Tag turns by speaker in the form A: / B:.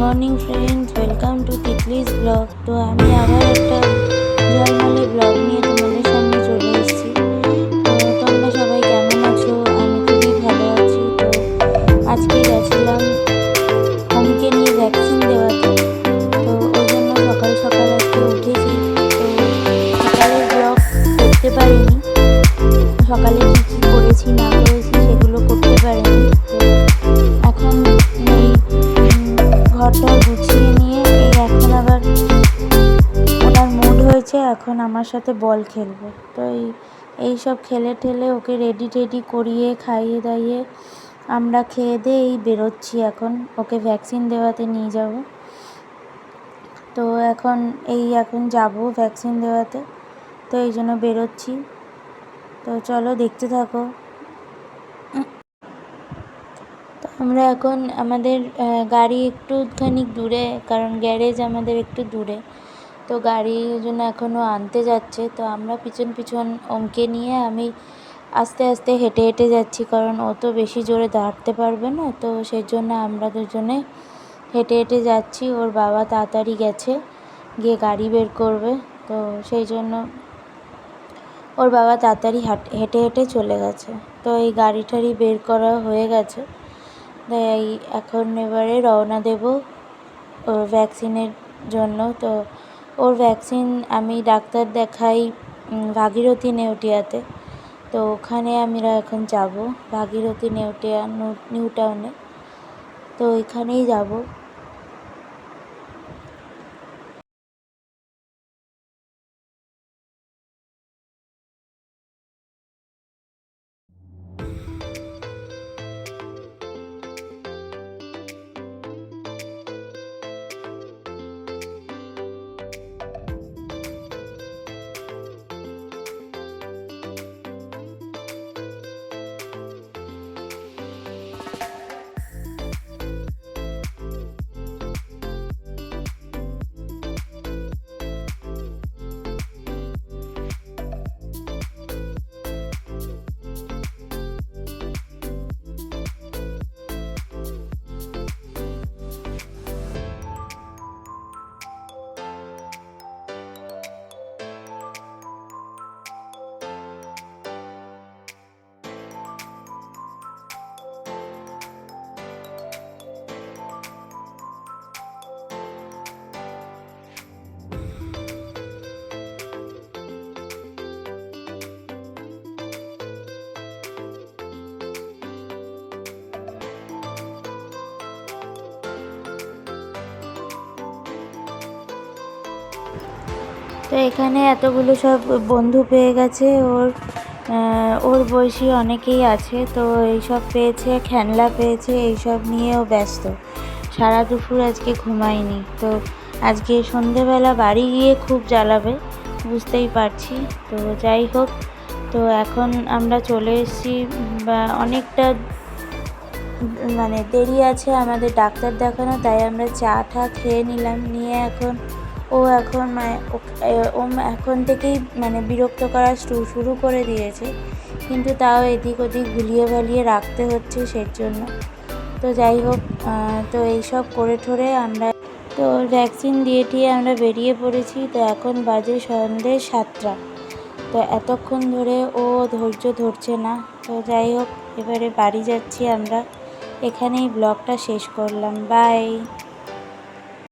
A: Morning friends, welcome to Titli's blog. তো আমি আবার একটা ঝলমলে ব্লগ নিয়ে তোমাদের সামনে চলে এসেছি। তো তোমরা সবাই কেমন আছো? আমি খুবই ভালো আছি। তো আজকে গেছিলাম অমিকে নিয়ে ভ্যাকসিন দেওয়াতে। তো ওই জন্য সকাল সকাল আজকে উঠেছি। তো সকালের ব্লগ করতে পারিনি, সকালে কী কী করেছি না করেছি সেগুলো করতে পারিনি। তো এখন এই ঘরটা গুছিয়ে নিয়ে এখন আবার ওনার মুড হয়েছে, এখন আমার সাথে বল খেলবে। তো এই সব খেলে ঠেলে ওকে রেডি টেডি করিয়ে খাইয়ে দাইয়ে আমরা খেয়ে দিয়ে বেরোচ্ছি। এখন ওকে ভ্যাকসিন দেওয়াতে নিয়ে যাব। তো এখন যাব ভ্যাকসিন দেওয়াতে, তো এই জন্য বেরোচ্ছি। তো চলো দেখতে থাকো। তো আমরা এখন আমাদের গাড়ি একটুখানি দূরে, কারণ গ্যারেজ আমাদের একটু দূরে। তো গাড়ির জন্য এখনও আনতে যাচ্ছে। তো আমরা পিছন পিছন ওমকে নিয়ে আমি আস্তে আস্তে হেঁটে হেঁটে যাচ্ছি, কারণ ও তো বেশি জোরে দাঁড়াতে পারবে না। তো সেই জন্য আমরা দুজনে হেঁটে হেঁটে যাচ্ছি। ওর বাবা তাড়াতাড়ি গেছে, গিয়ে গাড়ি বের করবে। তো সেই জন্য ওর বাবা তাড়াতাড়ি হেঁটে হেঁটে চলে গেছে। তো এই গাড়ি টাড়ি বের করা হয়ে গেছে। তাই এখন এবারে রওনা দেব ওর ভ্যাকসিনের জন্য। তো ওর ভ্যাকসিন আমি ডাক্তার দেখাই ভাগীরথী নেউটিয়াতে। তো ওখানে আমরা এখন যাব, ভাগীরথী নেউটিয়া নিউ টাউনে। তো ওইখানেই যাব। তো এখানে এতগুলো সব বন্ধু পেয়ে গেছে। ওর বয়সী অনেকেই আছে। তো এইসব পেয়েছে, খেলনা পেয়েছে, এইসব নিয়েও ব্যস্ত। সারা দুপুর আজকে ঘুমায়নি। তো আজকে সন্ধেবেলা বাড়ি গিয়ে খুব জ্বালাবে, বুঝতেই পারছি। তো যাই হোক, তো এখন আমরা চলে এসেছি। অনেকটা দেরি আছে আমাদের ডাক্তার দেখানো, তাই আমরা চা টা খেয়ে নিলাম। নিয়ে ও এখন থেকেই বিরক্ত করা শুরু করে দিয়েছে, কিন্তু তাও এদিক ওদিক ভুলিয়ে ভালিয়ে রাখতে হচ্ছে সেই জন্য। তো যাই হোক, তো এইসব করে ঠোরে আমরা তো ভ্যাকসিন দিয়ে টিয়ে আমরা বেরিয়ে পড়েছি। তো এখন বাজে সন্ধ্যে 7টা। তো এতক্ষণ ধরে ও ধৈর্য ধরছে না। তো যাই হোক, এবারে বাড়ি যাচ্ছি আমরা। এখানেই ব্লগটা শেষ করলাম। বাই।